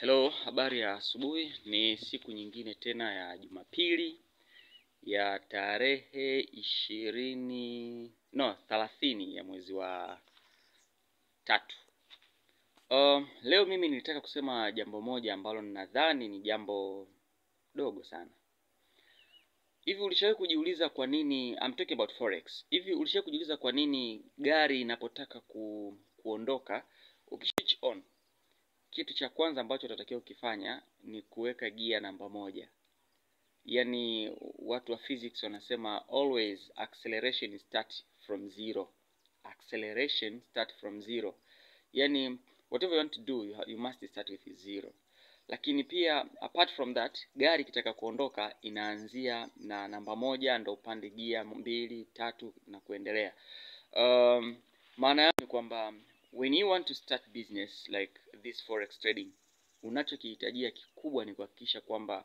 Hello, habari ya asubuhi. Ni siku nyingine tena ya Jumapili ya tarehe 30 ya mwezi wa 3. Leo mimi nilitaka kusema jambo moja ambalo ninadhani ni jambo dogo sana. Hivi ulishawahi kujiuliza kwa nini I'm talking about forex. Hivi ulishawahi kujiuliza kwa nini gari inapotaka kuondoka ukiswitch on, kitu cha kwanza ambacho utatakiwa ukifanya ni kuweka gia namba 1. Yaani watu wa physics wanasema always acceleration start from zero. Acceleration start from zero. Yaani whatever you want to do, you must start with zero. Lakini pia apart from that, gari kitaka kuondoka inaanzia na namba 1 ndio upande gia 2, 3 na kuendelea. Maana yake ni kwamba when you want to start business like this forex trading, unachokihitajia kikubwa ni kuhakikisha kwamba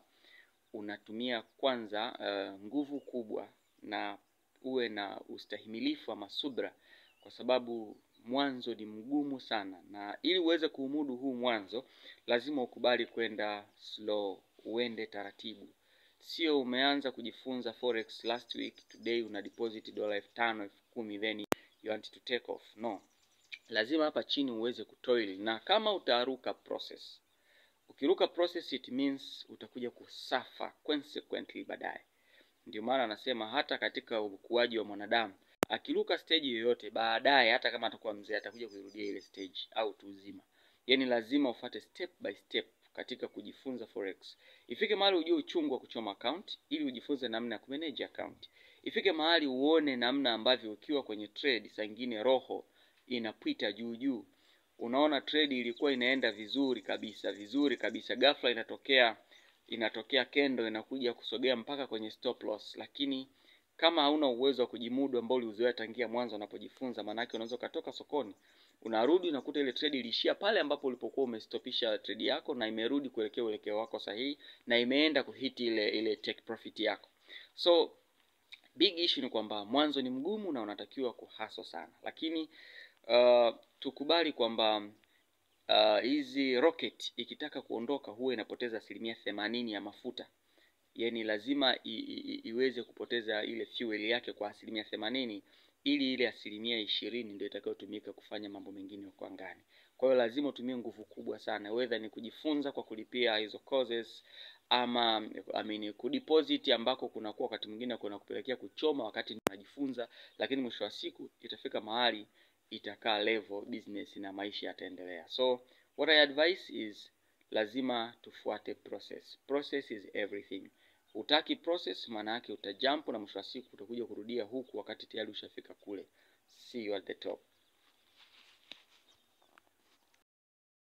unatumia kwanza nguvu kubwa na uwe na ustahimilifu wa subira, kwa sababu mwanzo ni mgumu sana, na ili uweze kuumudu huu mwanzo lazima ukubali kwenda slow, uende taratibu. Sio umeanza kujifunza forex last week, today una deposit $5,000, $10,000 then you want to take off. No. Lazima hapa chini uweze kutoil, na kama utaruka process. Ukiruka process it means utakuja kusuffer consequently baadaye. Ndio maana anasema hata katika ukuaji wa mwanadamu, akiruka stage yoyote baadaye, hata kama atakuwa mzee, atakuja kurudia ile stage au utu uzima. Yaani lazima ufuate step by step katika kujifunza forex. Ifike mahali ujue uchungu wa kuchoma account ili ujifunze namna ya kumanage account. Ifike mahali uone namna ambavyo ukiwa kwenye trade saa nyingine roho inapita juu juu. Unaona trade ilikuwa inaenda vizuri kabisa, ghafla inatokea kendo inakuja kusogea mpaka kwenye stop loss, lakini kama hauna uwezo wa kujimudu ambao uliuzoea tangia mwanzo unapojifunza, maana yake unaweza kutoka sokoni, unarudi unakuta ile trade ilishia pale ambapo ulipokuwa umestopisha trade yako, na imerudi kuelekea uelekeo wako sahihi na imeenda kuhiti ile take profit yako. So big issue ni kwamba mwanzo ni mgumu na unatakiwa kuhustle sana, lakini tukubali kwamba hizi rocket ikitaka kuondoka huwa inapoteza 80% ya mafuta. Yaani lazima iweze kupoteza ile fuel yake kwa 80%, ili ile 20% ndio itakayotumika kufanya mambo mengine huko angani. Kwa hiyo lazima utumie nguvu kubwa sana, whether ni kujifunza kwa kulipia hizo courses, ama kudeposit ambako kunakuwa wakati mwingine kuna kupelekea kuchoma wakati unajifunza, lakini mwisho wa siku itafika mahali itakaa level business na maisha yataendelea. So what I advise is lazima tufuate process. Process is everything. Utaki process, maana yake utajump na mwisho wa siku utakuja kurudia huku wakati tayari ushafika kule. See you at the top.